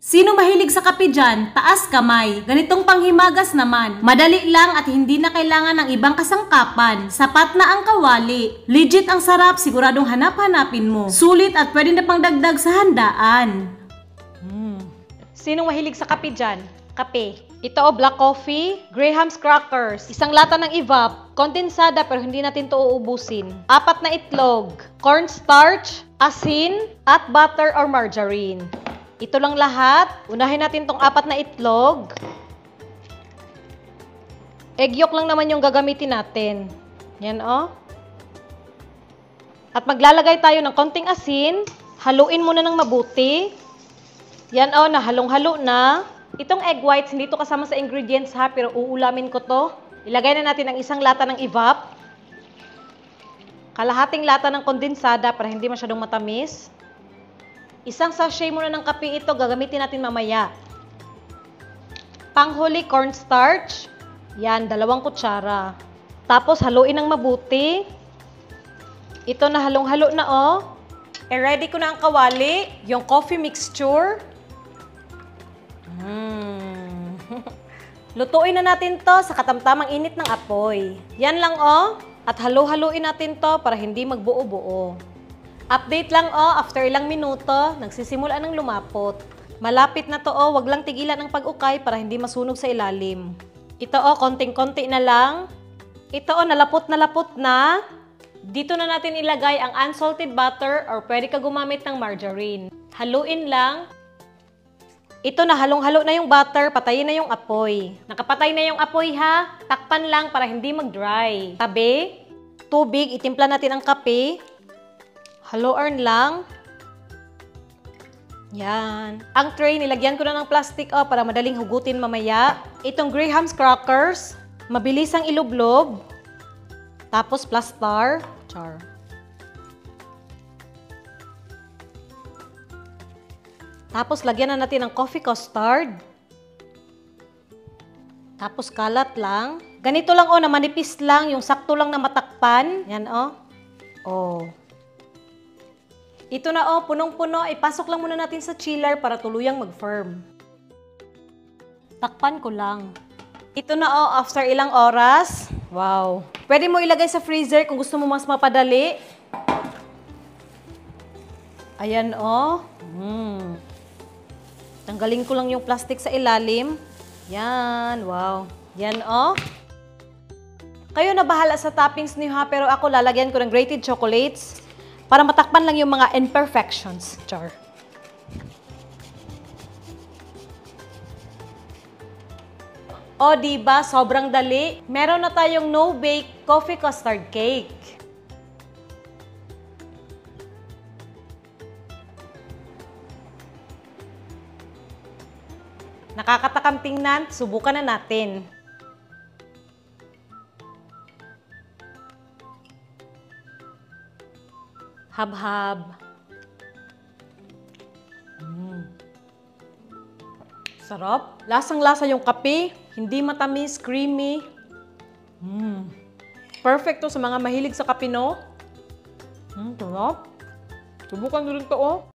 Sino mahilig sa kape dyan? Taas kamay. Ganitong panghimagas naman. Madali lang at hindi na kailangan ng ibang kasangkapan. Sapat na ang kawali. Legit ang sarap, siguradong hanap-hanapin mo. Sulit at pwede na pang dagdag sa handaan. Sinong mahilig sa kape dyan? Kape. Ito black coffee, Graham's crackers, isang lata ng evap, kondensada pero hindi natin to uubusin, 4 na itlog, cornstarch, asin, at butter or margarine. Ito lang lahat. Unahin natin tong 4 na itlog. Egg yolk lang naman yung gagamitin natin. Yan oh. At maglalagay tayo ng konting asin. Haluin muna ng mabuti. Yan oh, nahalong-halo na. Itong egg whites, hindi to kasama sa ingredients ha, pero uulamin ko to. Ilagay na natin ang isang lata ng evap. Kalahating lata ng kondensada para hindi masyadong matamis. Isang sachet muna ng kape ito, gagamitin natin mamaya. Panghuli, cornstarch. Yan, 2 kutsara. Tapos, haluin ng mabuti. Ito na halong-halo na oh. Ready ko na ang kawali, yung coffee mixture. Lutuin na natin to sa katamtamang init ng apoy. Yan lang oh. At halo-haluin natin to para hindi magbuo-buo. Update lang oh, after ilang minuto, nagsisimula ng lumapot. Malapit na to oh, wag lang tigilan ang pag-ukay para hindi masunog sa ilalim. Ito oh, konting-konti na lang. Ito oh, nalapot na. Dito na natin ilagay ang unsalted butter or pwede ka gumamit ng margarine. Haluin lang. Ito na, halong-halo na yung butter, patayin na yung apoy. Nakapatay na yung apoy ha, takpan lang para hindi mag-dry. Tabi, tubig, itimpla natin ang kape. Halo-earn lang. Yan. Ang tray, nilagyan ko na ng plastic para madaling hugutin mamaya. Itong Graham's crackers, mabilis ang ilublob. Tapos plastar. Char. Tapos lagyan na natin ng coffee custard. Tapos kalat lang. Ganito lang na manipis lang, yung sakto lang na matakpan. Yan oh. Ito na punong-puno. Ipasok lang muna natin sa chiller para tuluyang mag-firm. Takpan ko lang. Ito na after ilang oras. Wow. Pwede mo ilagay sa freezer kung gusto mo mas mapadali. Ayan Tanggalin ko lang yung plastic sa ilalim. Yan, wow. Yan Kayo na bahala sa toppings niyo ha, pero ako lalagyan ko ng grated chocolates para matakpan lang yung mga imperfections. Char. Diba? Sobrang dali. Meron na tayong no-bake coffee custard cake. Nakakatakam tingnan, subukan na natin. Hab-hab. Sarap. Lasang-lasa yung kape. Hindi matamis, creamy. Perfect to sa mga mahilig sa kape, no? Sarap. Subukan nyo rin to,